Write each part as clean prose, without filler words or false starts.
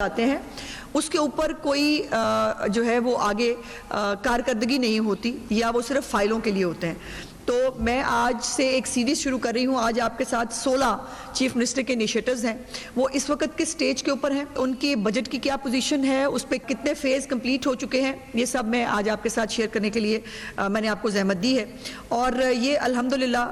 آتے ہیں اس کے اوپر کوئی جو ہے وہ آگے کارکردگی نہیں ہوتی یا وہ صرف فائلوں کے لیے ہوتے ہیں. تو میں آج سے ایک سیریز شروع کر رہی ہوں. آج آپ کے ساتھ 16 چیف منسٹر کے انیشیٹوز ہیں. وہ اس وقت کس سٹیج کے اوپر ہیں, ان کی بجٹ کی کیا پوزیشن ہے, اس پہ کتنے فیز کمپلیٹ ہو چکے ہیں, یہ سب میں آج آپ کے ساتھ شیئر کرنے کے لیے میں نے آپ کو زحمت دی ہے. اور یہ الحمدللہ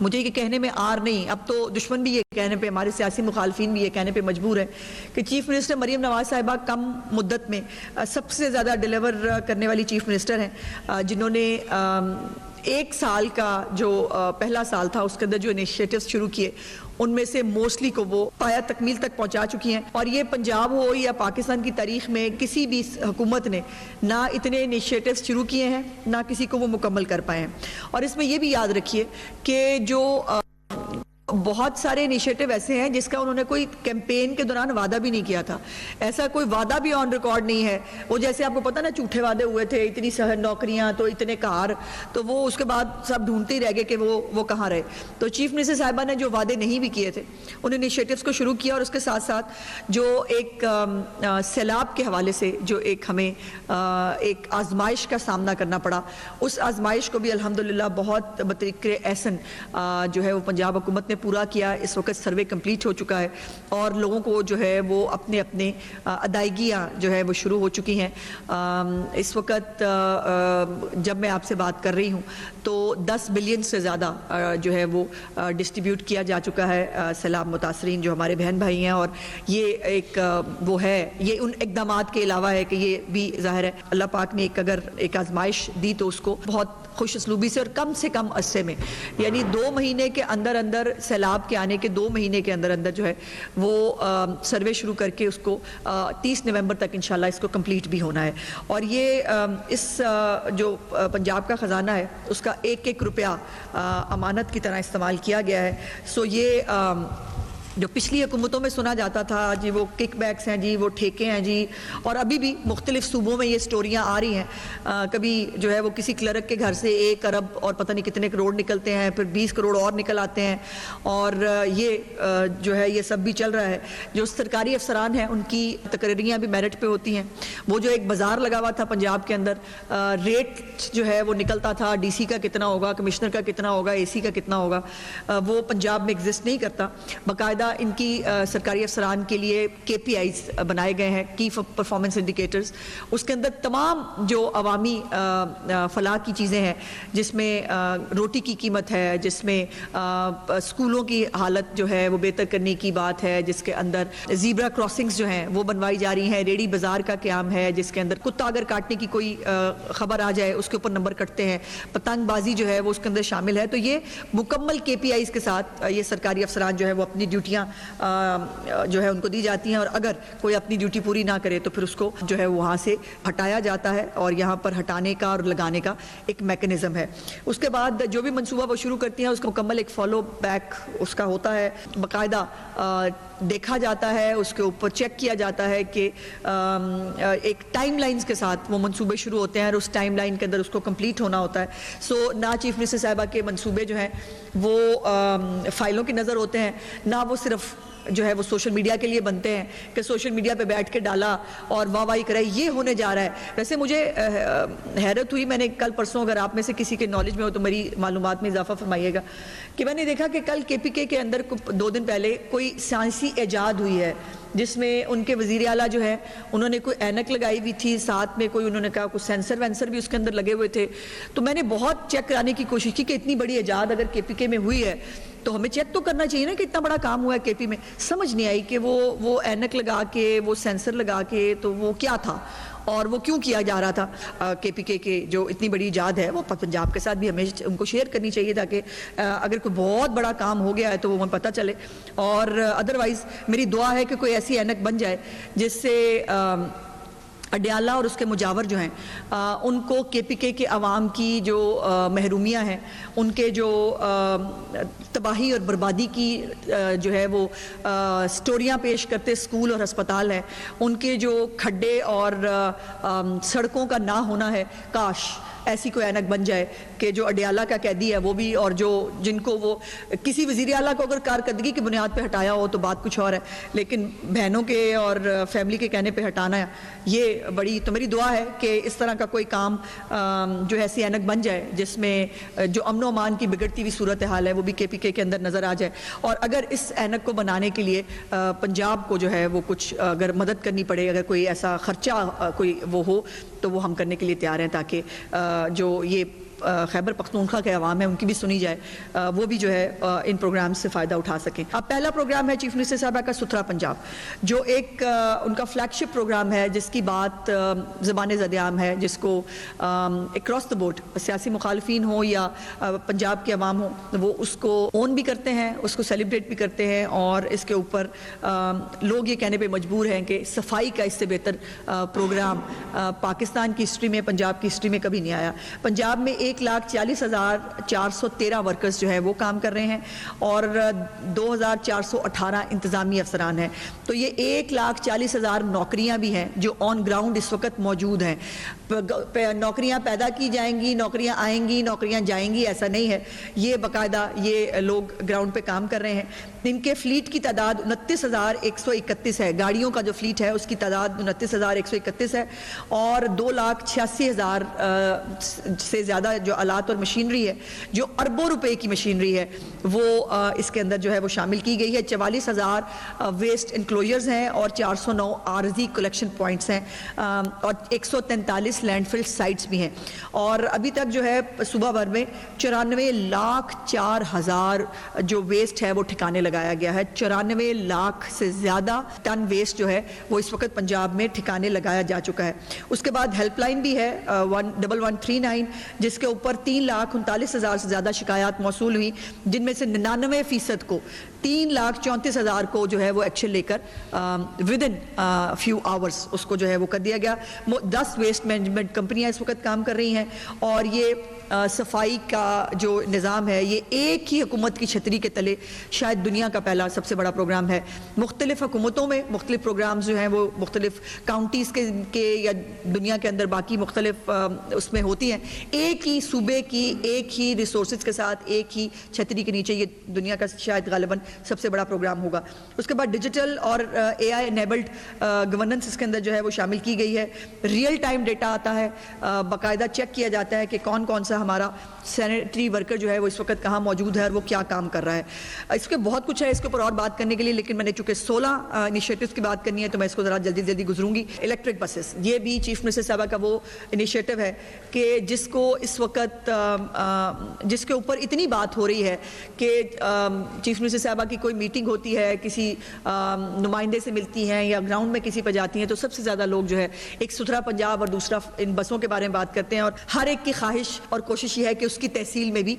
مجھے یہ کہنے میں آر نہیں, اب تو دشمن بھی یہ کہنے پہ, ہمارے سیاسی مخالفین بھی یہ کہنے پہ مجبور ہیں کہ چیف منسٹر مریم نواز صاحبہ کم مدت میں سب سے زیادہ ڈیلیور کرنے والی چیف منسٹر ہیں, جنہوں نے ایک سال کا جو پہلا سال تھا اس کے اندر جو انیشیٹوز شروع کیے ان میں سے موسٹلی کو وہ پایا تکمیل تک پہنچا چکی ہیں. اور یہ پنجاب ہو یا پاکستان کی تاریخ میں کسی بھی حکومت نے نہ اتنے انیشیٹوز شروع کیے ہیں نہ کسی کو وہ مکمل کر پائے ہیں. اور اس میں یہ بھی یاد رکھیے کہ جو بہت سارے انیشیٹو ایسے ہیں جس کا انہوں نے کوئی کیمپین کے دوران وعدہ بھی نہیں کیا تھا, ایسا کوئی وعدہ بھی آن ریکارڈ نہیں ہے. وہ جیسے آپ کو پتہ نا جھوٹے وعدے ہوئے تھے, اتنی نوکریاں تو اتنے کار, تو وہ اس کے بعد سب ڈھونڈتے ہی رہ گئے کہ وہ کہاں رہے. تو چیف منسٹر صاحبہ نے جو وعدے نہیں بھی کیے تھے ان انیشیٹوز کو شروع کیا, اور اس کے ساتھ ساتھ جو ایک سیلاب کے حوالے سے جو ایک ہمیں ایک آزمائش کا سامنا کرنا پڑا, اس آزمائش کو بھی الحمدللہ بہت بطریق احسن جو ہے وہ پنجاب حکومت نے پورا کیا. اس وقت سروے کمپلیٹ ہو چکا ہے اور لوگوں کو جو ہے وہ اپنے اپنے ادائیگیاں جو ہے وہ شروع ہو چکی ہیں. اس وقت جب میں آپ سے بات کر رہی ہوں تو 10 بلین سے زیادہ جو ہے وہ ڈسٹریبیوٹ کیا جا چکا ہے سیلاب متاثرین جو ہمارے بہن بھائی ہیں. اور یہ ایک وہ ہے, یہ ان اقدامات کے علاوہ ہے کہ یہ بھی ظاہر ہے اللہ پاک نے اگر ایک آزمائش دی تو اس کو بہت خوش اسلوبی سے اور کم عرصے میں, یعنی 2 مہینے کے اندر سیلاب کے آنے کے 2 مہینے کے اندر جو ہے وہ سروے شروع کر کے اس کو 30 نومبر تک انشاءاللہ اس کو کمپلیٹ بھی ہونا ہے. اور یہ اس جو پنجاب کا خزانہ ہے اس کا ایک روپیہ امانت کی طرح استعمال کیا گیا ہے. سو یہ جو پچھلی حکومتوں میں سنا جاتا تھا جی وہ کک بیکس ہیں, جی وہ ٹھیکے ہیں جی, اور ابھی بھی مختلف صوبوں میں یہ سٹوریاں آ رہی ہیں. کبھی جو ہے وہ کسی کلرک کے گھر سے 1 ارب اور پتہ نہیں کتنے کروڑ نکلتے ہیں, پھر 20 کروڑ اور نکل آتے ہیں, اور یہ جو ہے یہ سب بھی چل رہا ہے. جو سرکاری افسران ہیں ان کی تقرریاں بھی میرٹ پہ ہوتی ہیں. وہ جو ایک بازار لگا ہوا تھا پنجاب کے اندر, ریٹ جو ہے وہ نکلتا تھا ڈی سی کا کتنا ہوگا, کمشنر کا کتنا ہوگا, اے سی کا کتنا ہوگا, وہ پنجاب میں ایگزسٹ نہیں کرتا. باقاعدہ ان کی سرکاری افسران کے لیے KPIs بنائے گئے ہیں, کی پرفارمنس انڈیکیٹرز. اس کے اندر تمام جو عوامی فلاح کی چیزیں ہیں, جس میں روٹی کی قیمت ہے, جس میں اسکولوں کی حالت جو ہے وہ بہتر کرنے کی بات ہے, جس کے اندر زیبرا کراسنگز جو ہیں وہ بنوائی جا رہی ہیں, ریڑی بازار کا قیام ہے, جس کے اندر کتا اگر کاٹنے کی کوئی خبر آ جائے اس کے اوپر نمبر کٹتے ہیں, پتنگ بازی جو ہے وہ اس کے اندر شامل ہے. تو یہ مکمل KPIs کے ساتھ یہ سرکاری افسران جو ہے وہ اپنی ڈیوٹیاں جو ہے ان کو دی جاتی ہیں, اور اگر کوئی اپنی ڈیوٹی پوری نہ کرے تو پھر اس کو جو ہے وہاں سے ہٹایا جاتا ہے, اور یہاں پر ہٹانے کا اور لگانے کا ایک میکنزم ہے. اس کے بعد جو بھی منصوبہ وہ شروع کرتی ہیں اس کا مکمل ایک فالو بیک اس کا ہوتا ہے, باقاعدہ دیکھا جاتا ہے, اس کے اوپر چیک کیا جاتا ہے کہ ایک ٹائم لائنز کے ساتھ وہ منصوبے شروع ہوتے ہیں اور اس ٹائم لائن کے اندر اس کو کمپلیٹ ہونا ہوتا ہے. سو نہ چیف منسٹر صاحبہ کے منصوبے جو ہیں وہ فائلوں کی نظر ہوتے ہیں, نہ وہ صرف جو ہے وہ سوشل میڈیا کے لیے بنتے ہیں کہ سوشل میڈیا پہ بیٹھ کے ڈالا اور واہ واہی کرائی, یہ ہونے جا رہا ہے. ویسے مجھے حیرت ہوئی, میں نے کل پرسوں, اگر آپ میں سے کسی کے نالج میں ہو تو میری معلومات میں اضافہ فرمائیے گا, کہ میں نے دیکھا کہ کل KPK کے اندر 2 دن پہلے کوئی سائنسی ایجاد ہوئی ہے جس میں ان کے وزیر اعلیٰ جو ہے انہوں نے کوئی اینک لگائی ہوئی تھی, ساتھ میں کوئی انہوں نے کہا کوئی سینسر وینسر بھی اس کے اندر لگے ہوئے تھے. تو میں نے بہت چیک کرانے کی کوشش کی کہ اتنی بڑی ایجاد اگر KPK میں ہوئی ہے تو ہمیں چیک تو کرنا چاہیے نا کہ اتنا بڑا کام ہوا ہے KP میں. سمجھ نہیں آئی کہ وہ اینک لگا کے, وہ سینسر لگا کے, تو وہ کیا تھا اور وہ کیوں کیا جا رہا تھا. KPK کے جو اتنی بڑی ایجاد ہے وہ پنجاب کے ساتھ بھی ہمیں ان کو شیئر کرنی چاہیے, تاکہ اگر کوئی بہت بڑا کام ہو گیا ہے تو وہ ہمیں پتہ چلے. اور ادروائز میری دعا ہے کہ کوئی ایسی اینک بن جائے جس سے اڈیالہ اور اس کے مجاور جو ہیں ان کو KPK کے عوام کی جو محرومیاں ہیں, ان کے جو تباہی اور بربادی کی جو ہے وہ سٹوریاں پیش کرتے اسکول اور ہسپتال ہیں, ان کے جو کھڈے اور سڑکوں کا نہ ہونا ہے, کاش ایسی کوئی اینک بن جائے کہ جو اڈیالہ کا قیدی ہے وہ بھی، اور جو جن کو وہ کسی وزیر اعلیٰ کو اگر کارکردگی کی بنیاد پہ ہٹایا ہو تو بات کچھ اور ہے، لیکن بہنوں کے اور فیملی کے کہنے پہ ہٹانا ہے یہ بڑی، تو میری دعا ہے کہ اس طرح کا کوئی کام جو ایسی اینک بن جائے جس میں جو امن و امان کی بگڑتی ہوئی صورتحال ہے وہ بھی KPK کے اندر نظر آ جائے. اور اگر اس اینک کو بنانے کے لیے پنجاب کو جو ہے وہ کچھ اگر مدد کرنی پڑے، اگر کوئی ایسا خرچہ کوئی وہ ہو تو وہ ہم کرنے کے لیے تیار ہیں، تاکہ جو یہ خیبر پختونخوا کے عوام ہیں ان کی بھی سنی جائے، وہ بھی جو ہے ان پروگرام سے فائدہ اٹھا سکیں. اب پہلا پروگرام ہے چیف منسٹر صاحبہ کا ستھرا پنجاب، جو ایک ان کا فلیگ شپ پروگرام ہے جس کی بات زبان زد عام ہے، جس کو اکراس دا بورڈ سیاسی مخالفین ہوں یا پنجاب کے عوام ہوں وہ اس کو اون بھی کرتے ہیں، اس کو سیلیبریٹ بھی کرتے ہیں، اور اس کے اوپر لوگ یہ کہنے پہ مجبور ہیں کہ صفائی کا اس سے بہتر پروگرام پاکستان کی ہسٹری میں، پنجاب کی ہسٹری میں کبھی نہیں آیا. پنجاب میں 1,40,413 ورکرز جو ہے وہ کام کر رہے ہیں اور 2,418 انتظامی افسران ہیں. تو یہ 1,40,000 نوکریاں بھی ہیں جو آن گراؤنڈ اس وقت موجود ہیں. نوکریاں پیدا کی جائیں گی، نوکریاں آئیں گی، نوکریاں جائیں گی، ایسا نہیں ہے. یہ باقاعدہ یہ لوگ گراؤنڈ پہ کام کر رہے ہیں. ان کے فلیٹ کی تعداد 29,131 ہے. گاڑیوں کا جو فلیٹ ہے اس کی تعداد 29,131 ہے، اور 2,86,000 سے زیادہ جو آلات اور مشینری ہے، جو اربوں روپے کی مشینری ہے، وہ اس کے اندر جو ہے وہ شامل کی گئی ہے. 44,000 ویسٹ انکلوجرز ہیں اور 409 عارضی کلیکشن پوائنٹس ہیں، اور 143 لینڈ فل سائٹس بھی ہیں. اور ابھی تک جو ہے صوبہ بھر میں 94,04,000 جو ویسٹ ہے وہ ٹھکانے لگایا گیا ہے. 94 لاکھ سے زیادہ ٹن ویسٹ جو ہے وہ اس وقت پنجاب میں ٹھکانے لگایا جا چکا ہے. اس کے بعد ہیلپ لائن بھی ہے 1139، جس کے اوپر 3,39,000 سے زیادہ شکایات موصول ہوئی، جن میں سے 99% کو 3,34,000 کو جو ہے وہ ایکشن لے کر ودن فیو آورز اس کو جو ہے وہ کر دیا گیا. 10 ویسٹ مینجمنٹ کمپنیاں اس وقت کام کر رہی ہیں، اور یہ صفائی کا جو نظام ہے یہ ایک ہی حکومت کی چھتری کے تلے شاید دنیا کا پہلا سب سے بڑا پروگرام ہے. مختلف حکومتوں میں مختلف پروگرامز جو ہیں وہ مختلف کاؤنٹیز کے یا دنیا کے اندر باقی مختلف اس میں ہوتی ہیں. ایک ہی صوبے کی ایک ہی ریسورسز کے ساتھ ایک ہی چھتری کے نیچے یہ دنیا کا شاید غالباً سب سے بڑا پروگرام ہوگا. اس کے بعد ڈیجیٹل اور AI انیبلڈ گورننس اس کے اندر جو ہے وہ شامل کی گئی ہے. ریئل ٹائم ڈیٹا آتا ہے، باقاعدہ چیک کیا جاتا ہے کہ کون کون سا ہمارا سینیٹری ورکر جو ہے وہ اس وقت کہاں موجود ہے اور وہ کیا کام کر رہا ہے. اس کے بہت کچھ ہے اس کے اوپر اور بات کرنے کے لیے، لیکن میں نے چونکہ 16 انیشیٹوز کی بات کرنی ہے تو میں اس کو ذرا جلدی گزروں گی. الیکٹرک بسز، یہ بھی چیف منسٹر صاحبہ کا وہ انیشیٹو ہے کہ جس کو اس وقت جس کے اوپر اتنی بات ہو رہی ہے کہ چیف منسٹر صاحبہ کی کوئی میٹنگ ہوتی ہے، کسی نمائندے سے ملتی ہیں یا گراؤنڈ میں کسی پہ جاتی ہیں تو سب سے زیادہ لوگ جو ہے ایک ستھرا پنجاب اور دوسرا ان بسوں کے بارے میں بات کرتے ہیں، اور ہر ایک کی خواہش اور کوشش یہ ہے کہ اس کی تحصیل میں بھی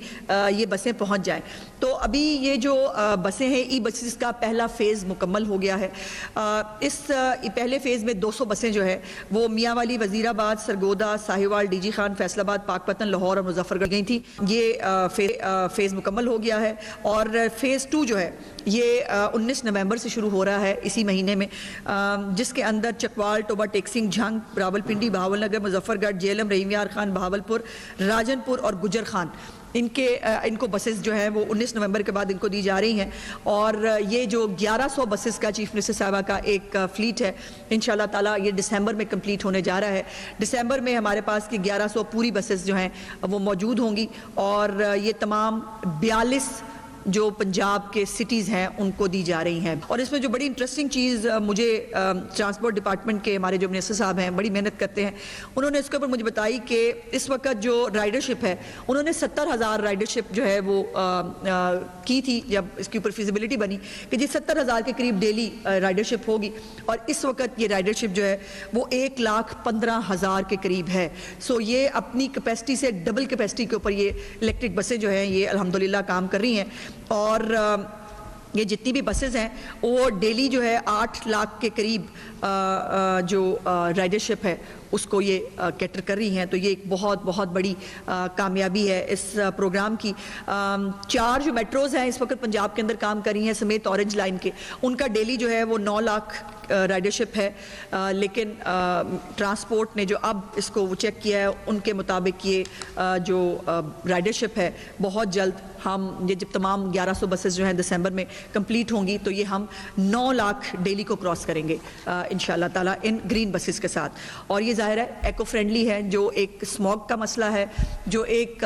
یہ بسیں پہنچ جائیں. تو ابھی یہ جو بسیں ہیں ای بسز کا پہلا فیز مکمل ہو گیا ہے. اس پہلے فیز میں 200 بسیں جو ہے وہ میاں والی، وزیر آباد، سرگودا، ساہیوال، ڈی جی خان، فیصل آباد، پاک پتن، لاہور اور مظفر گڑھ گئی تھی. یہ فیز مکمل ہو گیا ہے، اور فیز 2 جو ہے یہ 19 نومبر سے شروع ہو رہا ہے اسی مہینے میں، جس کے اندر چکوال، ٹوبا ٹیکسنگ، جھنگ، راولپنڈی، بہاول نگر، مظفر گڑھ، جیلم، رحیم یار خان، بہاولپور، راجن پور اور گجر خان، ان کو بسز جو ہیں وہ 19 نومبر کے بعد ان کو دی جا رہی ہیں. اور یہ جو 1100 بسز کا چیف منسٹر صاحبہ کا ایک فلیٹ ہے، انشاءاللہ تعالیٰ یہ دسمبر میں کمپلیٹ ہونے جا رہا ہے. دسمبر میں ہمارے پاس کی 1100 پوری بسز جو ہیں وہ موجود ہوں گی، اور یہ تمام 42 جو پنجاب کے سٹیز ہیں ان کو دی جا رہی ہیں. اور اس میں جو بڑی انٹرسٹنگ چیز مجھے ٹرانسپورٹ ڈپارٹمنٹ کے ہمارے جو منسٹر صاحب ہیں بڑی محنت کرتے ہیں، انہوں نے اس کے اوپر مجھے بتائی کہ اس وقت جو رائڈرشپ ہے انہوں نے 70,000 رائڈرشپ جو ہے وہ کی تھی جب اس کی اوپر فیزیبلٹی بنی کہ جی 70,000 کے قریب ڈیلی رائڈرشپ ہوگی، اور اس وقت یہ رائڈرشپ جو ہے وہ 1,15,000 کے قریب ہے. سو یہ اپنی کیپیسٹی سے ڈبل کیپیسٹی کے اوپر یہ الیکٹرک بسیں جو ہیں یہ الحمدللہ کام کر رہی ہیں. اور یہ جتنی بھی بسز ہیں وہ ڈیلی جو ہے 8 لاکھ کے قریب جو رائڈرشپ ہے اس کو یہ کیٹر کر رہی ہیں. تو یہ ایک بہت بہت بڑی کامیابی ہے اس پروگرام کی. 4 جو میٹروز ہیں اس وقت پنجاب کے اندر کام کر رہی ہیں سمیت اورنج لائن کے, ان کا ڈیلی جو ہے وہ 9 لاکھ رائڈرشپ ہے, لیکن ٹرانسپورٹ نے جو اب اس کو وہ چیک کیا ہے ان کے مطابق یہ جو رائڈرشپ ہے بہت جلد ہم یہ جب تمام 1100 بسز جو ہیں دسمبر میں کمپلیٹ ہوں گی تو یہ ہم 9 لاکھ ڈیلی کو کراس کریں گے انشاءاللہ تعالیٰ ان گرین بسز کے ساتھ. اور یہ ظاہر ہے ایکو فرینڈلی ہے, جو ایک اسموگ کا مسئلہ ہے, جو ایک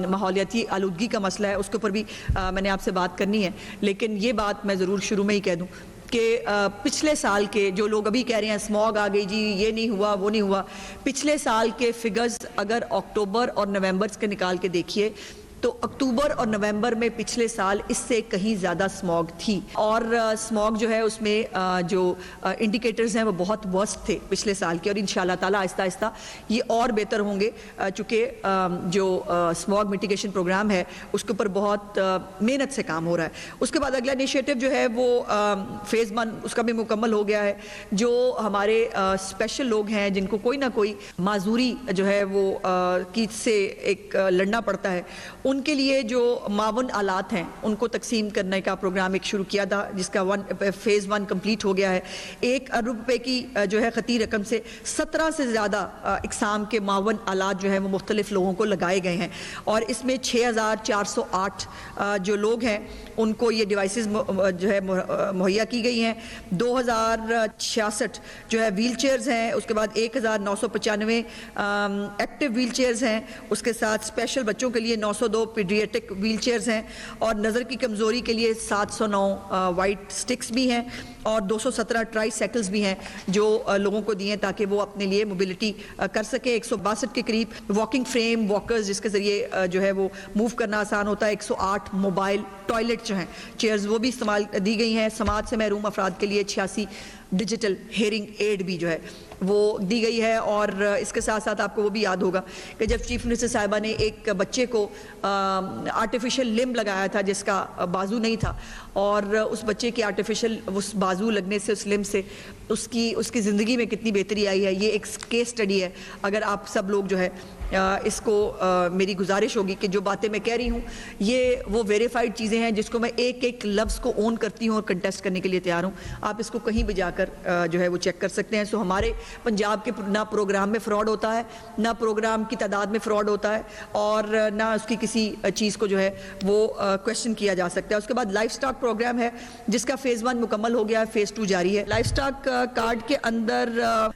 ماحولیاتی آلودگی کا مسئلہ ہے, اس کے اوپر بھی میں نے آپ سے بات کرنی ہے. لیکن یہ بات میں ضرور شروع میں ہی کہہ دوں کہ پچھلے سال کے جو لوگ ابھی کہہ رہے ہیں اسموگ آ گئی جی, یہ نہیں ہوا وہ نہیں ہوا, پچھلے سال کے فگرز اگر اکتوبر اور نومبر کے نکال کے دیکھیے تو اکتوبر اور نومبر میں پچھلے سال اس سے کہیں زیادہ اسموگ تھی, اور اسموگ جو ہے اس میں جو انڈیکیٹرز ہیں وہ بہت ورسٹ تھے پچھلے سال کے, اور انشاءاللہ تعالیٰ آہستہ آہستہ یہ اور بہتر ہوں گے, چونکہ جو اسموگ میٹیگیشن پروگرام ہے اس کے اوپر بہت محنت سے کام ہو رہا ہے. اس کے بعد اگلا انیشیٹو جو ہے وہ فیز 1 اس کا بھی مکمل ہو گیا ہے. جو ہمارے اسپیشل لوگ ہیں جن کو کوئی نہ کوئی معذوری جو ہے وہ کی سے ایک لڑنا پڑتا ہے, ان کے لیے جو معاون آلات ہیں ان کو تقسیم کرنے کا پروگرام ایک شروع کیا تھا, جس کا فیز 1 کمپلیٹ ہو گیا ہے. 1 ارب روپے کی جو ہے خطی رقم سے 17 سے زیادہ اقسام کے معاون آلات جو ہیں وہ مختلف لوگوں کو لگائے گئے ہیں, اور اس میں 6408 جو لوگ ہیں ان کو یہ ڈیوائسز جو ہے مہیا کی گئی ہیں. 2066 جو ہے ویل چیئرز ہیں, اس کے بعد 1995 ایکٹیو ویل چیئرز ہیں, اس کے ساتھ اسپیشل بچوں کے لیے 902 پیڈیاٹرک ویل چیئرز ہیں, اور نظر کی کمزوری کے لیے 709 وائٹ سٹکس بھی ہیں, اور 217 ٹرائی سائیکلز بھی ہیں جو لوگوں کو دیے تاکہ وہ اپنے لیے موبلٹی کر سکیں. 162 کے قریب واکنگ فریم واکرز جس کے ذریعے جو ہے وہ موو کرنا آسان ہوتا ہے. 108 موبائل ٹوائلٹ جو ہیں چیئرز وہ بھی استعمال دی گئی ہیں. سماعت سے محروم افراد کے لیے 86 ڈیجیٹل ہیئرنگ ایڈ بھی جو ہے وہ دی گئی ہے. اور اس کے ساتھ ساتھ آپ کو وہ بھی یاد ہوگا کہ جب چیف منسٹر صاحبہ نے ایک بچے کو آرٹیفیشل لمب لگایا تھا جس کا بازو نہیں تھا, اور اس بچے کی آرٹیفیشل اس بازو لگنے سے اس لمب سے اس کی زندگی میں کتنی بہتری آئی ہے, یہ ایک کیس سٹڈی ہے. اگر آپ سب لوگ جو ہے اس کو میری گزارش ہوگی کہ جو باتیں میں کہہ رہی ہوں یہ وہ ویریفائڈ چیزیں ہیں جس کو میں ایک ایک لفظ کو اون کرتی ہوں اور کنٹیسٹ کرنے کے لیے تیار ہوں. آپ اس کو کہیں بھی جا کر جو ہے وہ چیک کر سکتے ہیں. سو ہمارے پنجاب کے نہ پروگرام میں فراڈ ہوتا ہے, نہ پروگرام کی تعداد میں فراڈ ہوتا ہے, اور نہ اس کی کسی چیز کو جو ہے وہ کویشچن کیا جا سکتا ہے. اس کے بعد لائف سٹاک پروگرام ہے جس کا فیز 1 مکمل ہو گیا ہے, فیز 2 جاری ہے. لائف سٹاک کارڈ کے اندر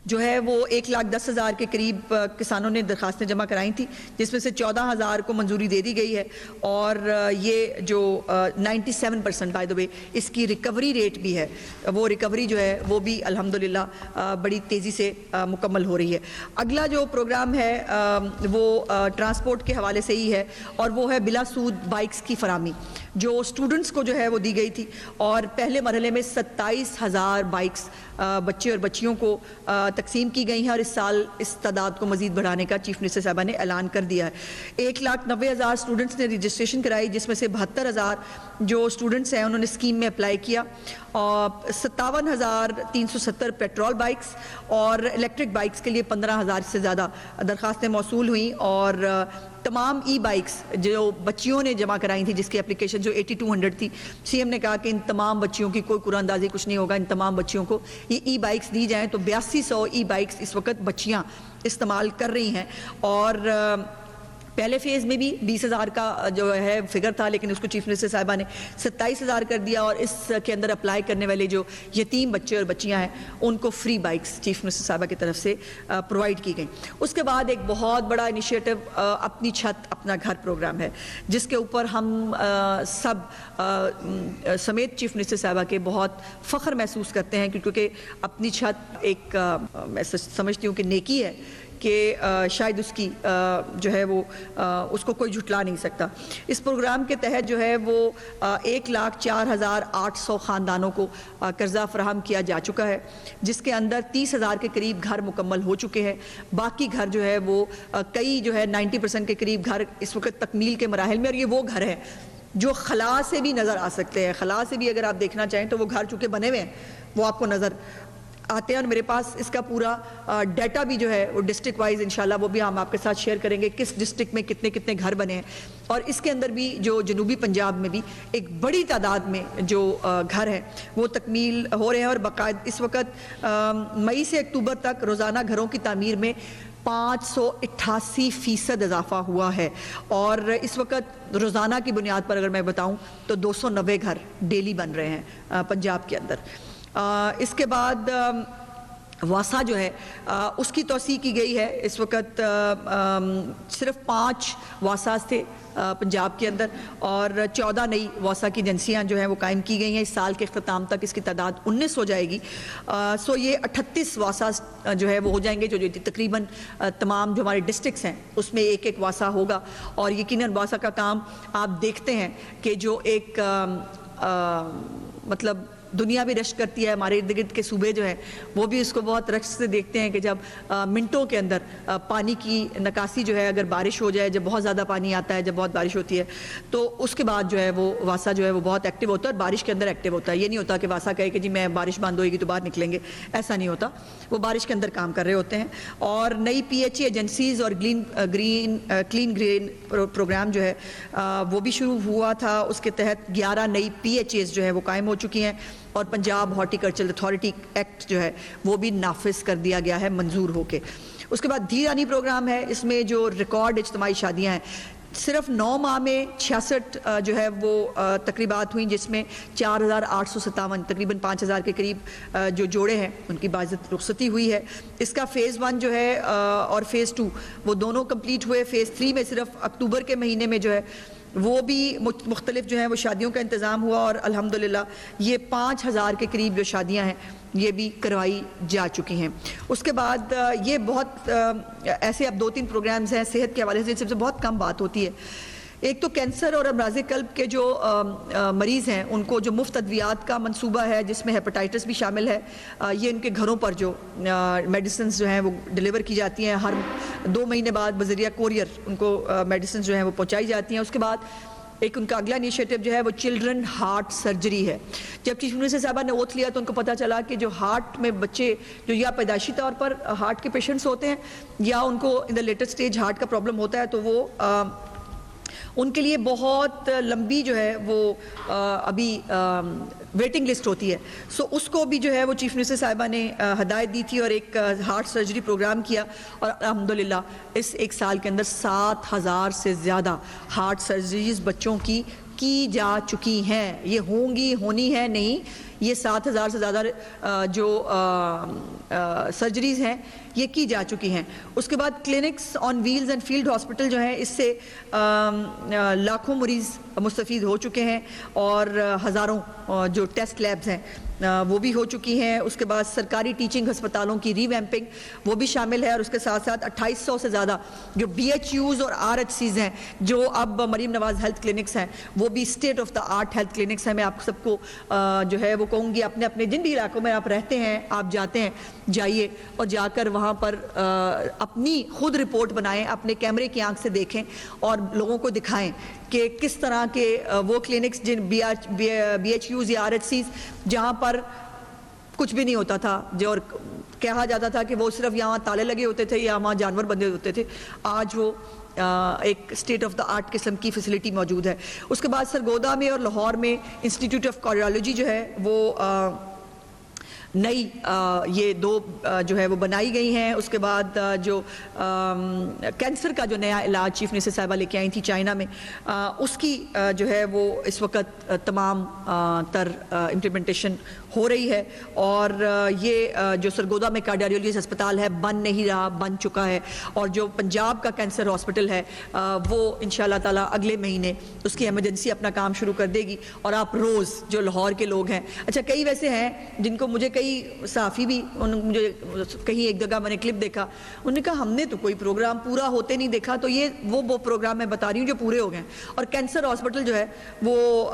جو ہے وہ 1,10,000 کے قریب کسانوں نے درخواستیں جمع کرائی تھی, جس میں سے 14,000 کو منظوری دے دی گئی ہے, اور یہ جو 97% بائی دا وے اس کی ریکوری ریٹ بھی ہے, وہ ریکوری جو ہے وہ بھی الحمدللہ بڑی تیزی سے مکمل ہو رہی ہے. اگلا جو پروگرام ہے وہ ٹرانسپورٹ کے حوالے سے ہی ہے, اور وہ ہے بلا سود بائکس کی فراہمی جو اسٹوڈنٹس کو جو ہے وہ دی گئی تھی, اور پہلے مرحلے میں 27,000 بائکس بچے اور بچیوں کو تقسیم کی گئی ہیں, اور اس سال اس تعداد کو مزید بڑھانے کا چیف منسٹر صاحبہ نے اعلان کر دیا ہے. 1,90,000 اسٹوڈنٹس نے رجسٹریشن کرائی, جس میں سے 72,000 جو اسٹوڈنٹس ہیں انہوں نے اسکیم میں اپلائی کیا, اور 57,370 پیٹرول بائکس اور الیکٹرک بائکس کے لیے 15,000 سے زیادہ درخواستیں موصول ہوئیں, اور تمام ای بائکس جو بچیوں نے جمع کرائی تھی جس کی اپلیکیشن جو 8200 تھی, سی ایم نے کہا کہ ان تمام بچیوں کی کوئی قرآن اندازی کچھ نہیں ہوگا, ان تمام بچیوں کو یہ ای بائکس دی جائیں. تو 8200 ای بائکس اس وقت بچیاں استعمال کر رہی ہیں, اور پہلے فیز میں بھی 20,000 کا جو ہے فگر تھا, لیکن اس کو چیف منسٹر صاحبہ نے 27,000 کر دیا, اور اس کے اندر اپلائی کرنے والے جو یتیم بچے اور بچیاں ہیں ان کو فری بائکس چیف منسٹر صاحبہ کی طرف سے پرووائڈ کی گئیں. اس کے بعد ایک بہت بڑا انیشیٹو اپنی چھت اپنا گھر پروگرام ہے, جس کے اوپر ہم سب سمیت چیف منسٹر صاحبہ کے بہت فخر محسوس کرتے ہیں, کیونکہ اپنی چھت ایک میں سمجھتی ہوں کہ نیکی ہے کہ شاید اس کی جو ہے وہ اس کو کوئی جھٹلا نہیں سکتا. اس پروگرام کے تحت جو ہے وہ 1,04,800 خاندانوں کو قرضہ فراہم کیا جا چکا ہے, جس کے اندر 30,000 کے قریب گھر مکمل ہو چکے ہیں. باقی گھر جو ہے وہ کئی جو ہے 90% کے قریب گھر اس وقت تکمیل کے مراحل میں, اور یہ وہ گھر ہیں جو خلا سے بھی نظر آ سکتے ہیں. خلا سے بھی اگر آپ دیکھنا چاہیں تو وہ گھر چونکہ بنے ہوئے ہیں وہ آپ کو نظر آتے ہیں اور میرے پاس اس کا پورا ڈیٹا بھی جو ہے وہ ڈسٹرکٹ وائز انشاءاللہ وہ بھی ہم آپ کے ساتھ شیئر کریں گے، کس ڈسٹرکٹ میں کتنے کتنے گھر بنے ہیں، اور اس کے اندر بھی جو جنوبی پنجاب میں بھی ایک بڑی تعداد میں جو گھر ہیں وہ تکمیل ہو رہے ہیں، اور باقاعدہ اس وقت مئی سے اکتوبر تک روزانہ گھروں کی تعمیر میں 588% اضافہ ہوا ہے، اور اس وقت روزانہ کی بنیاد پر اگر میں بتاؤں تو 290 گھر ڈیلی بن رہے ہیں پنجاب کے اندر۔ اس کے بعد واسا جو ہے اس کی توسیع کی گئی ہے، اس وقت صرف 5 واساز تھے پنجاب کے اندر، اور 14 نئی واسا کی ایجنسیاں جو ہیں وہ قائم کی گئی ہیں۔ اس سال کے اختتام تک اس کی تعداد 19 ہو جائے گی، سو یہ 38 واساز جو ہے وہ ہو جائیں گے، جو تقریباً تمام جو ہمارے ڈسٹرکٹس ہیں اس میں ایک ایک واسا ہوگا، اور یقیناً واسا کا کام آپ دیکھتے ہیں کہ جو ایک مطلب دنیا بھی رشک کرتی ہے، ہمارے ارد گرد کے صوبے جو ہیں وہ بھی اس کو بہت رشک سے دیکھتے ہیں کہ جب منٹوں کے اندر پانی کی نکاسی جو ہے، اگر بارش ہو جائے، جب بہت زیادہ پانی آتا ہے، جب بہت بارش ہوتی ہے تو اس کے بعد جو ہے وہ واسا جو ہے وہ بہت ایکٹیو ہوتا ہے، اور بارش کے اندر ایکٹیو ہوتا ہے۔ یہ نہیں ہوتا کہ واسا کہے کہ جی میں بارش بند ہوئے گی تو باہر نکلیں گے، ایسا نہیں ہوتا، وہ بارش کے اندر کام کر رہے ہوتے ہیں۔ اور نئی پی ایچ ای ایجنسیز اور کلین گرین پروگرام جو ہے وہ بھی شروع ہوا تھا، اس کے تحت 11 نئی پی ایچ ایز جو ہے وہ قائم ہو چکی ہیں، اور Punjab horti cultural authority act جو ہے وہ بھی نافذ کر دیا گیا ہے منظور ہو کے۔ اس کے بعد دھی رانی پروگرام ہے، اس میں جو ریکارڈ اجتماعی شادیاں ہیں، صرف 9 ماہ میں 66 جو ہے وہ تقریبات ہوئیں، جس میں 4857 تقریباً 5000 کے قریب جو جوڑے ہیں ان کی باعزت رخصتی ہوئی ہے۔ اس کا فیز 1 جو ہے اور فیز 2 وہ دونوں کمپلیٹ ہوئے۔ فیز 3 میں صرف اکتوبر کے مہینے میں جو ہے وہ بھی مختلف جو ہیں وہ شادیوں کا انتظام ہوا، اور الحمدللہ یہ 5000 کے قریب جو شادیاں ہیں یہ بھی کروائی جا چکی ہیں۔ اس کے بعد یہ بہت ایسے اب 2-3 پروگرامز ہیں صحت کے حوالے سے جن سے بہت کم بات ہوتی ہے۔ ایک تو کینسر اور امراض قلب کے جو مریض ہیں ان کو جو مفت ادویات کا منصوبہ ہے، جس میں ہیپاٹائٹس بھی شامل ہے، یہ ان کے گھروں پر جو میڈیسنز جو ہیں وہ ڈیلیور کی جاتی ہیں، ہر 2 مہینے بعد بذریعہ کوریئر ان کو میڈیسنز جو ہیں وہ پہنچائی جاتی ہیں۔ اس کے بعد ایک ان کا اگلا انیشیٹو جو ہے وہ چلڈرن ہارٹ سرجری ہے۔ جب چیف منسٹر صاحبہ نے اوتھ لیا تو ان کو پتہ چلا کہ جو ہارٹ میں بچے جو یا پیدائشی طور پر ہارٹ کے پیشنٹس ہوتے ہیں، یا ان کو ان دا لیٹر سٹیج ہارٹ کا پرابلم ہوتا ہے، تو وہ ان کے لیے بہت لمبی جو ہے وہ ابھی ویٹنگ لسٹ ہوتی ہے۔ سو اس کو بھی جو ہے وہ چیف منسٹر صاحبہ نے ہدایت دی تھی، اور ایک ہارٹ سرجری پروگرام کیا، اور الحمدللہ اس 1 سال کے اندر 7000 سے زیادہ ہارٹ سرجریز بچوں کی جا چکی ہیں۔ یہ ہونی ہے نہیں، یہ 7000 سے زیادہ جو سرجریز ہیں یہ کی جا چکی ہیں۔ اس کے بعد clinics on wheels and field hospital جو ہیں، اس سے لاکھوں مریض مستفید ہو چکے ہیں، اور ہزاروں جو ٹیسٹ لیبز ہیں وہ بھی ہو چکی ہیں۔ اس کے بعد سرکاری ٹیچنگ ہسپتالوں کی ری ویمپنگ وہ بھی شامل ہے، اور اس کے ساتھ ساتھ 2800 سے زیادہ جو بی ایچ یوز اور آر ایچ سیز ہیں، جو اب مریم نواز ہیلتھ کلینکس ہیں، وہ بھی state of the art health clinics ہیں۔ میں آپ سب کو جو ہے وہ کہوں گی اپنے اپنے جن بھی علاقوں میں آپ رہتے ہیں، آپ جاتے ہیں، جائیے اور جا کر وہاں پر اپنی خود رپورٹ بنائیں، اپنے کیمرے کی آنکھ سے دیکھیں اور لوگوں کو دکھائیں کہ کس طرح کے وہ کلینکس جن بی ایچ یوز یا آر ایچ سیز جہاں پر کچھ بھی نہیں ہوتا تھا، جو اور کہا جاتا تھا کہ وہ صرف یہاں تالے لگے ہوتے تھے یا وہاں جانور بندے ہوتے تھے، آج وہ ایک اسٹیٹ آف دا آرٹ قسم کی فیسلٹی موجود ہے۔ اس کے بعد سرگودا میں اور لاہور میں انسٹیٹیوٹ آف کارڈیالوجی جو ہے وہ نئی یہ 2 جو ہے وہ بنائی گئی ہیں۔ اس کے بعد جو کینسر کا جو نیا علاج چیف منسٹر صاحبہ لے کے آئی تھی چائنا میں، اس کی جو ہے وہ اس وقت تمام تر امپلیمنٹیشن ہو رہی ہے، اور یہ جو سرگودا میں کارڈیالوجی ہسپتال ہے بن نہیں رہا، بن چکا ہے، اور جو پنجاب کا کینسر ہاسپٹل ہے وہ انشاءاللہ تعالیٰ اگلے مہینے اس کی ایمرجنسی اپنا کام شروع کر دے گی۔ اور آپ روز جو لاہور کے لوگ ہیں، اچھا کئی ویسے ہیں جن کو مجھے کئی صحافی بھی مجھے کہیں ایک جگہ میں نے کلپ دیکھا، انہوں نے کہا ہم نے تو کوئی پروگرام پورا ہوتے نہیں دیکھا، تو یہ وہ پروگرام میں بتا رہی ہوں جو پورے ہو گئے۔ اور کینسر ہاسپٹل جو ہے وہ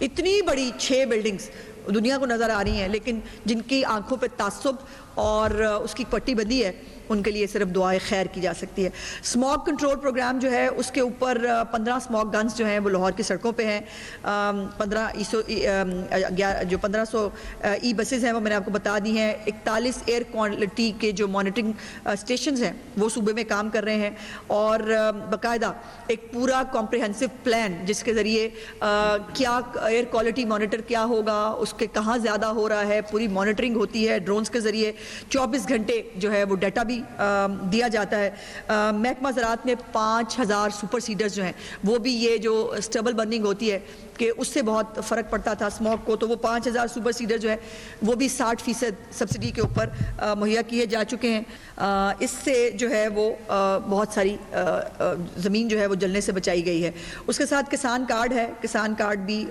اتنی بڑی 6 بلڈنگز دنیا کو نظر آ رہی ہیں، لیکن جن کی آنکھوں پہ تعصب اور اس کی پٹی بندی ہے ان کے لیے صرف دعائے خیر کی جا سکتی ہے. اسموک کنٹرول پروگرام جو ہے اس کے اوپر 15 اسموک گنز جو ہیں وہ لاہور کی سڑکوں پہ ہیں. 1500 ای بسز ہیں وہ میں نے آپ کو بتا دی ہیں. 41 ایئر کوالٹی کے جو مانیٹرنگ اسٹیشنز ہیں وہ صوبے میں کام کر رہے ہیں, اور باقاعدہ ایک پورا کمپریہنسو پلان جس کے ذریعے کیا ایئر کوالٹی مانیٹر کیا ہوگا, اس کے کہاں زیادہ ہو رہا ہے, پوری مانیٹرنگ ہوتی ہے ڈرونز کے ذریعے. 24 گھنٹے جو ہے وہ ڈیٹا بھی دیا جاتا ہے. محکمہ زراعت میں 5000 سپر سیڈرز جو ہیں وہ بھی, یہ جو اسٹیبل برننگ ہوتی ہے کہ اس سے بہت فرق پڑتا تھا اسموک کو, تو وہ 5000 سپر سیڈر جو ہے وہ بھی 60% سبسڈی کے اوپر مہیا کیے جا چکے ہیں. اس سے جو ہے وہ بہت ساری زمین جو ہے وہ جلنے سے بچائی گئی ہے. اس کے ساتھ کسان کارڈ ہے, کسان کارڈ بھی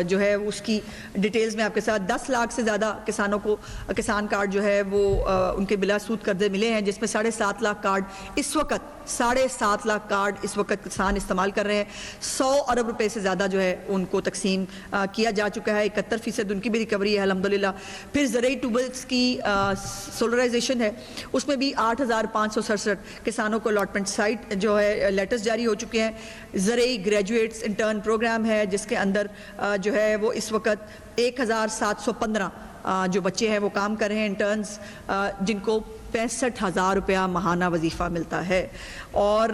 جو ہے اس کی ڈیٹیلز میں آپ کے ساتھ 10 لاکھ سے زیادہ کسانوں کو کسان کارڈ جو ہے وہ ان کے بلا سود قرضے ملے ہیں, جس میں 7.5 لاکھ کارڈ اس وقت 7.5 لاکھ کارڈ اس وقت کسان استعمال کر رہے ہیں. 100 ارب روپے سے زیادہ جو ہے ان کو تقسیم کیا جا چکا ہے. 71% ان کی بھی ریکوری ہے الحمدللہ. پھر زرعی ٹیوبلز کی سولرائزیشن ہے, اس میں بھی 8567 کسانوں کو الاٹمنٹ سائٹ جو ہے لیٹرز جاری ہو چکے ہیں. زرعی گریجویٹس انٹرن پروگرام ہے جس کے اندر جو ہے وہ اس وقت 1715 جو بچے ہیں وہ کام کر رہے ہیں انٹرنز, جن کو 65,000 روپیہ ماہانہ وظیفہ ملتا ہے. اور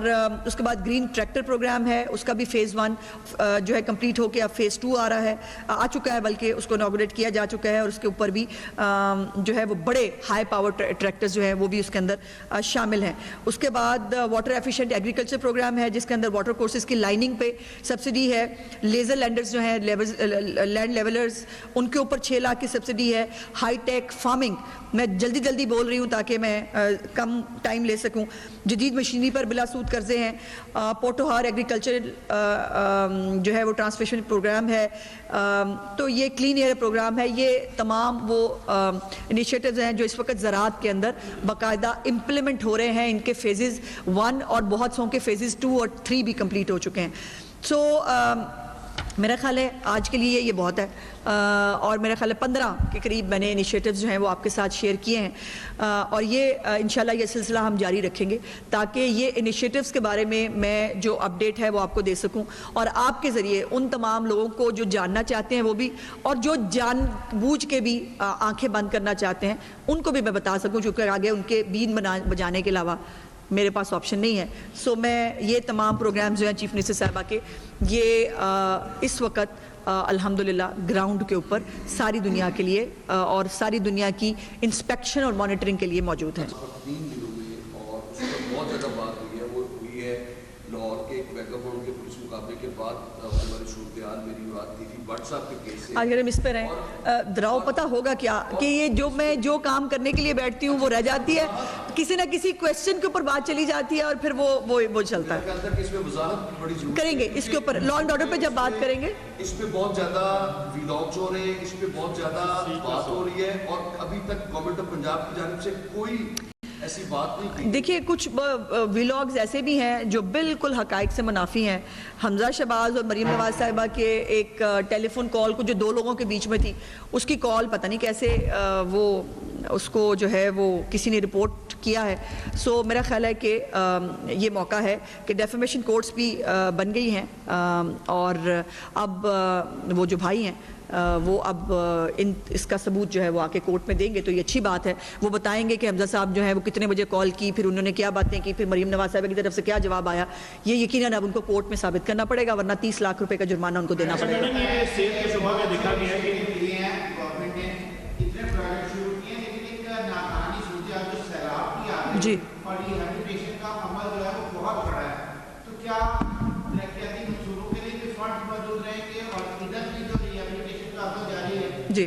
اس کے بعد گرین ٹریکٹر پروگرام ہے, اس کا بھی فیز 1 جو ہے کمپلیٹ ہو کے اب فیز 2 آ رہا ہے, آ چکا ہے, بلکہ اس کو انوگریٹ کیا جا چکا ہے, اور اس کے اوپر بھی جو ہے وہ بڑے ہائی پاور ٹریکٹرز جو ہیں وہ بھی اس کے اندر شامل ہیں. اس کے بعد واٹر ایفیشینٹ ایگریکلچر پروگرام ہے جس کے اندر واٹر کورسز کی لائننگ پہ سبسڈی ہے. لیزر لینڈرز جو ہیں لینڈ لیولرز ان کے اوپر 6 لاکھ کی سبسڈی ہے. ہائی ٹیک فارمنگ, میں جلدی بول رہی ہوں تاکہ میں کم ٹائم لے سکوں, جدید مشینری پر بلا سود قرضے ہیں. پوٹوہار ایگریکلچر جو ہے وہ ٹرانسمیشن پروگرام ہے. تو یہ کلین ایئر پروگرام ہے. یہ تمام وہ انیشیٹوز ہیں جو اس وقت زراعت کے اندر باقاعدہ امپلیمنٹ ہو رہے ہیں. ان کے فیزز 1 اور بہت سو کے فیزز 2 اور 3 بھی کمپلیٹ ہو چکے ہیں. سو میرا خیال ہے آج کے لیے یہ بہت ہے, اور میرا خیال ہے 15 کے قریب میں نے انیشیٹوز جو ہیں وہ آپ کے ساتھ شیئر کیے ہیں, اور یہ انشاءاللہ یہ سلسلہ ہم جاری رکھیں گے تاکہ یہ انیشیٹوز کے بارے میں جو اپڈیٹ ہے وہ آپ کو دے سکوں, اور آپ کے ذریعے ان تمام لوگوں کو جو جاننا چاہتے ہیں وہ بھی, اور جو جان بوجھ کے بھی آنکھیں بند کرنا چاہتے ہیں ان کو بھی میں بتا سکوں, چونکہ آگے ان کے بین بجانے کے علاوہ میرے پاس آپشن نہیں ہے. سو میں یہ تمام پروگرامز جو ہیں چیف منسٹر صاحبہ کے, یہ اس وقت الحمدللہ گراؤنڈ کے اوپر ساری دنیا کے لیے اور ساری دنیا کی انسپیکشن اور مانیٹرنگ کے لیے موجود ہیں. 3 دنوں میں اور اس پر بہت زیادہ بات ہوئی ہے, وہ ہوئی ہے لاہور کے ایک میگا فون کے پولیس مقابلے کے بعد ہماری صورتحال میری بات تھی واٹس ایپ کے کیس سے. اگر ہم اس پہ رہیں دراؤ پتہ ہوگا کیا کہ یہ جو کام کرنے کے لیے بیٹھتی ہوں وہ رہ جاتی ہے, کسی نہ کسی کویسچن کے اوپر بات چلی جاتی ہے اور پھر وہ چلتا ہے. اس میں وضاحت بڑی ضروری کریں گے اس کے اوپر لا اینڈ آرڈر پہ جب بات کریں گے. اس پہ بہت زیادہ ویلاگز ہو رہے ہیں, اس پہ بہت زیادہ بات ہو رہی ہے, اور ابھی تک گورنمنٹ آف پنجاب کی جانب سے کوئی ایسی بات نہیں کی. دیکھیے کچھ ویلاگز ایسے بھی ہیں جو بالکل حقائق سے منافی ہیں. حمزہ شہباز اور مریم نواز صاحبہ کے ایک ٹیلی فون کال کو جو 2 لوگوں کے بیچ میں تھی, اس کی کال پتہ نہیں کیسے وہ اس کو جو ہے وہ کسی نے رپورٹ کیا ہے. سو میرا خیال ہے کہ یہ موقع ہے کہ ڈیفیمیشن کورٹس بھی بن گئی ہیں, اور اب وہ جو بھائی ہیں وہ اب اس کا ثبوت جو ہے وہ آ کے کورٹ میں دیں گے, تو یہ اچھی بات ہے. وہ بتائیں گے کہ حمزہ صاحب جو ہے وہ کتنے بجے کال کی, پھر انہوں نے کیا باتیں کی, پھر مریم نواز صاحبہ کی طرف سے کیا جواب آیا. یہ یقیناً اب ان کو کورٹ میں ثابت کرنا پڑے گا, ورنہ 30 لاکھ روپے کا جرمانہ ان کو دینا پڑے گا. جی جی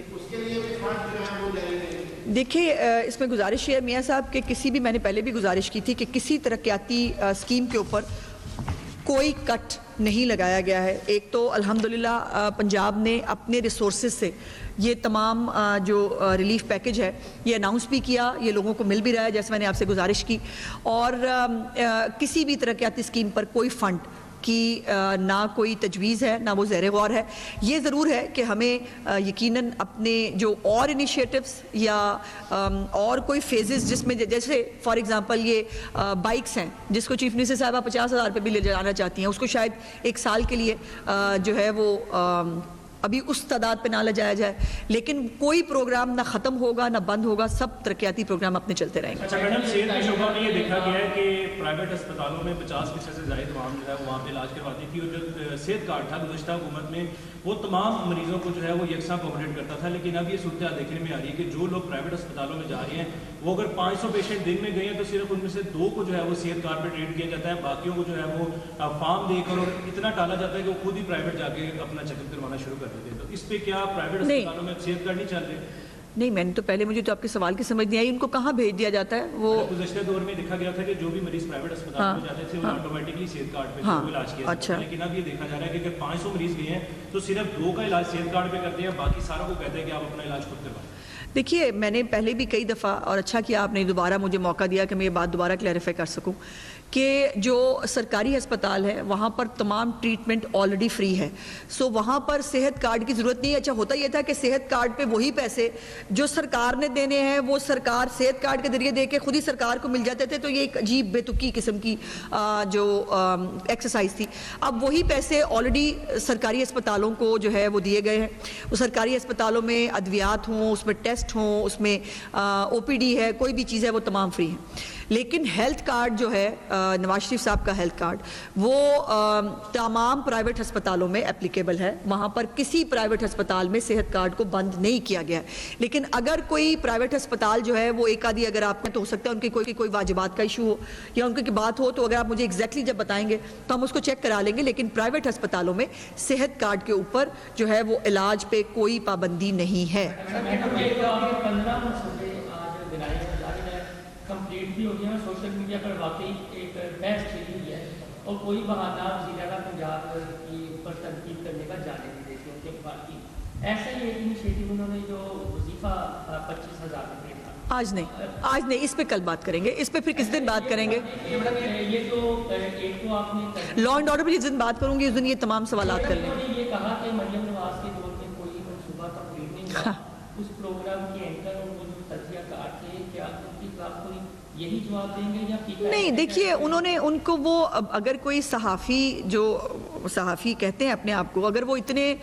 دیکھیے اس میں گزارش ہے میاں صاحب کہ کسی بھی, میں نے پہلے بھی گزارش کی تھی کہ کسی ترقیاتی اسکیم کے اوپر کوئی کٹ نہیں لگایا گیا ہے. ایک تو الحمدللہ پنجاب نے اپنے ریسورسز سے یہ تمام جو ریلیف پیکج ہے یہ اناؤنس بھی کیا, یہ لوگوں کو مل بھی رہا ہے جیسے میں نے آپ سے گزارش کی, اور کسی بھی ترقیاتی اسکیم پر کوئی فنڈ کی نہ کوئی تجویز ہے نہ وہ زیر غور ہے. یہ ضرور ہے کہ ہمیں یقیناً اپنے جو اور انیشیٹوز یا اور کوئی فیزز جس میں جیسے فار ایگزامپل یہ بائکس ہیں جس کو چیف منسٹر صاحبہ 50,000 پہ بھی لے جانا چاہتی ہیں, اس کو شاید 1 سال کے لیے جو ہے وہ ابھی اس تعداد پہ نہ لے جایا جائے, لیکن کوئی پروگرام نہ ختم ہوگا نہ بند ہوگا, سب ترقیاتی پروگرام اپنے چلتے رہیں گے. اچھا میڈم, صحت کے شعبہ میں یہ دیکھا گیا ہے کہ پرائیویٹ اسپتالوں میں 50% سے زائد عوام جو ہے وہاں پہ علاج کرواتی تھی, اور جو صحت کارڈ تھا گزشتہ حکومت میں وہ تمام مریضوں کو جو ہے وہ یکساں کوپریٹ کرتا تھا, لیکن اب یہ صورتحال دیکھنے میں آ رہی ہے کہ جو لوگ پرائیویٹ اسپتالوں میں جا رہے ہیں وہ اگر 500 پیشنٹ دن میں گئے ہیں تو صرف ان میں سے 2 کو جو ہے وہ صحت کارڈ پہ ٹریٹ کیا جاتا ہے, باقیوں کو جو ہے وہ فارم دے کر اور اتنا ٹالا جاتا ہے کہ وہ خود ہی پرائیویٹ جا کے اپنا چیک اپ کروانا شروع کر دیتے ہیں. تو اس پہ کیا پرائیویٹ اسپتالوں میں صحت کارڈ نہیں چل رہے؟ نہیں, میں نے تو پہلے مجھے تو آپ کے سوال کی سمجھ نہیں آئی, ان کو کہاں بھیج دیا جاتا ہے؟ وہ گزشتہ دور میں دیکھا گیا تھا کہ جو بھی مریض پرائیویٹ اسپتال میں جاتے تھے وہ آٹومیٹکلی صحت کارڈ پہ علاج کیا جاتا ہے, لیکن اب یہ دیکھا جا رہا ہے کہ اگر 500 مریض گئے ہیں تو صرف 2 کا علاج صحت کارڈ پہ کرتے ہیں, باقی ساروں کو کہتے ہیں کہ آپ اپنا علاج خود کروائیں. دیکھیے, میں نے پہلے بھی کئی دفعہ, اور اچھا کیا آپ نے دوبارہ مجھے موقع دیا کہ میں یہ بات دوبارہ کلیریفائی کر سکوں, کہ جو سرکاری ہسپتال ہے وہاں پر تمام ٹریٹمنٹ آلریڈی فری ہے, سو وہاں پر صحت کارڈ کی ضرورت نہیں ہے. اچھا ہوتا یہ تھا کہ صحت کارڈ پہ وہی پیسے جو سرکار نے دینے ہیں وہ سرکار صحت کارڈ کے ذریعے دے کے خود ہی سرکار کو مل جاتے تھے, تو یہ ایک عجیب بے تکی قسم کی جو ایکسرسائز تھی. اب وہی پیسے آلریڈی سرکاری ہسپتالوں کو جو ہے وہ دیے گئے ہیں. وہ سرکاری ہسپتالوں میں ادویات ہوں, اس میں ٹیسٹ ہوں, اس میں او پی ڈی ہے, کوئی بھی چیز ہے وہ تمام فری ہیں. لیکن ہیلتھ کارڈ جو ہے نواز شریف صاحب کا ہیلتھ کارڈ وہ تمام پرائیویٹ ہسپتالوں میں اپلیکیبل ہے, وہاں پر کسی پرائیویٹ ہسپتال میں صحت کارڈ کو بند نہیں کیا گیا ہے. لیکن اگر کوئی پرائیویٹ ہسپتال جو ہے وہ ایک آدھی اگر آپ میں تو ہو سکتا ہے ان کی کوئی واجبات کا ایشو ہو یا ان کی بات ہو, تو اگر آپ مجھے ایگزیکٹلی جب بتائیں گے تو ہم اس کو چیک کرا لیں گے. لیکن پرائیویٹ ہسپتالوں میں صحت کارڈ کے اوپر جو ہے وہ علاج پہ کوئی پابندی نہیں ہے. کمپلیٹ بھی ہو گیا اور سوشل میڈیا پر واقعی ایک بحث چھڑی ہوئی ہے, اور کوئی بہانہ وزیر اعلیٰ پنجاب کی اوپر تنقید کرنے کا جانے نہیں دیتے ان کے باقی. ایسا ہی ایک انیشیٹو انہوں نے جو وظیفہ 25,000 روپے تھا, آج نہیں, اس پہ کل بات کریں گے, اس پہ پھر کس دن بات کریں گے. یہ تو ایک تو آپ نے لا اینڈ آرڈر پہ جس دن بات کروں گی اس دن یہ تمام سوالات کر لیں گے. انہوں نے یہ کہا کہ مریم نواز کے دور میں کوئی منصوبہ کمپلیٹ نہیں ہوا, اس پروگرام کے اینکر اور وہ جو تجزیہ کار تھے, کیا ان کی خلاف کوئی یہی جواب دیں گے یا نہیں. دیکھیے, انہوں نے ان کو وہ اگر کوئی صحافی جو صحافی کہتے ہیں اپنے آپ کو, اگر وہ اتنے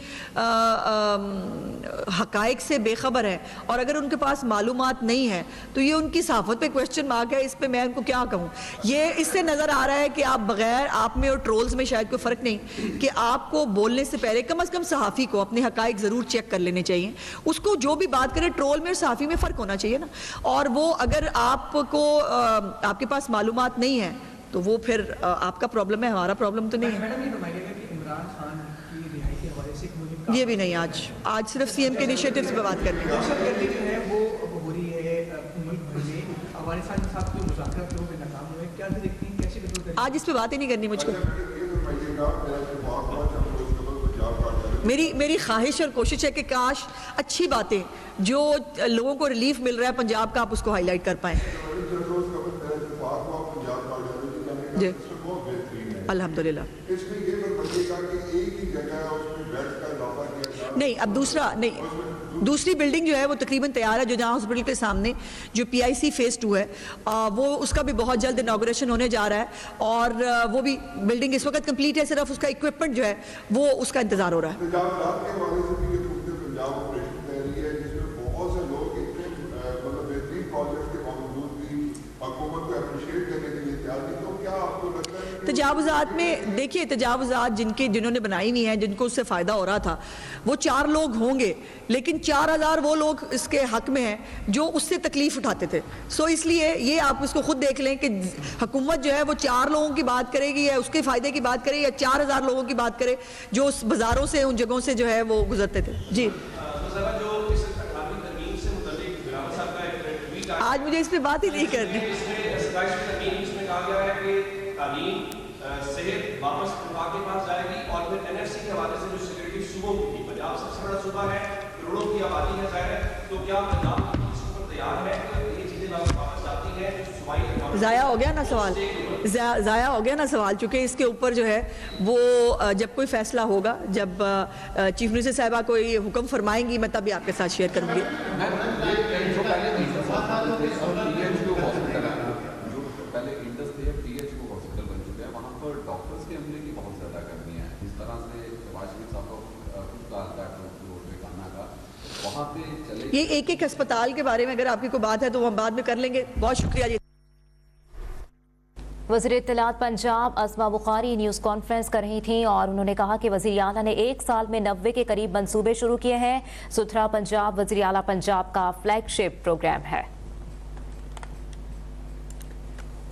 حقائق سے بے خبر ہیں اور اگر ان کے پاس معلومات نہیں ہے تو یہ ان کی صحافت پہ کویسچن مارک ہے. اس پہ میں ان کو کیا کہوں. یہ اس سے نظر آ رہا ہے کہ آپ بغیر, آپ میں اور ٹرولز میں شاید کوئی فرق نہیں, کہ آپ کو بولنے سے پہلے کم از کم صحافی کو اپنے حقائق ضرور چیک کر لینے چاہیے. اس کو جو بھی بات کرے ٹرول میں اور صحافی میں فرق ہونا چاہیے نا. اور وہ اگر آپ کو آپ کے پاس معلومات نہیں ہے تو وہ پھر آپ کا پرابلم ہے, ہمارا پرابلم تو نہیں ہے. میڈم یہ فرمائیے گا کہ عمران خان کی رہائی کے حوالے سے ایک مہم یہ بھی نہیں, آج صرف سی ایم کے انیشیٹوز پہ بات کرنی ہے. دہشت گردی جو ہے وہ ہو رہی ہے ملک بھر میں, افغانستان کے ساتھ جو مذاکرات جو ناکام ہوئے, کیا دیکھتے ہیں کیسے کنٹرول کریں؟ آج اس پہ بات ہی نہیں کرنی مجھ کو. میری خواہش اور کوشش ہے کہ کاش اچھی باتیں جو لوگوں کو ریلیف مل رہا ہے پنجاب کا, آپ اس کو ہائی لائٹ کر پائیں. جی الحمدللہ. نہیں, اب دوسری بلڈنگ جو ہے وہ تقریباً تیار ہے, جو جہاں ہاسپٹل کے سامنے جو پی آئی سی فیز 2 ہے وہ اس کا بھی بہت جلد انوگریشن ہونے جا رہا ہے, اور وہ بھی بلڈنگ اس وقت کمپلیٹ ہے, صرف اس کا اکوپمنٹ جو ہے وہ اس کا انتظار ہو رہا ہے. تجاوزات میں دیکھیے, تجاوزات جنہوں نے بنائی ہوئی ہیں, جن کو اس سے فائدہ ہو رہا تھا, وہ 4 لوگ ہوں گے, لیکن 4,000 وہ لوگ اس کے حق میں ہیں جو اس سے تکلیف اٹھاتے تھے. سو اس لیے یہ آپ اس کو خود دیکھ لیں کہ حکومت جو ہے وہ 4 لوگوں کی بات کرے گی یا اس کے فائدے کی بات کرے, یا 4,000 لوگوں کی بات کرے جو اس بازاروں سے, ان جگہوں سے جو ہے وہ گزرتے تھے. جی آج مجھے اس پہ بات ہی نہیں کرنی. صحت واپس وفاق کے پاس جائے گی, اور پھر این ایف سی کے حوالے سے جو سیکورٹی صوبوں کی تھی, پنجاب سب سے بڑا صوبہ ہے, کروڑوں کی آبادی ہے ظاہر ہے, تو کیا پنجاب اس پر تیار ہے کہ یہ چیزیں واپس جاتی ہیں؟ ضائع ہو گیا نا سوال, ضائع ہو گیا نا سوال, چونکہ اس کے اوپر جو ہے وہ جب کوئی فیصلہ ہوگا, جب چیف منسٹر صاحبہ کوئی حکم فرمائیں گی, میں تب بھی آپ کے ساتھ شیئر کروں گی. یہ ایک ایک اسپتال کے بارے میں اگر آپ کی کوئی بات ہے تو وہ ہم بعد میں کر لیں گے. بہت شکریہ. وزیر اطلاعات پنجاب اسما بخاری نیوز کانفرنس کر رہی تھیں اور انہوں نے کہا کہ وزیر اعلیٰ نے 1 سال میں 90 کے قریب منصوبے شروع کیے ہیں. ستھرا پنجاب وزیر اعلیٰ پنجاب کا فلیگ شپ پروگرام ہے.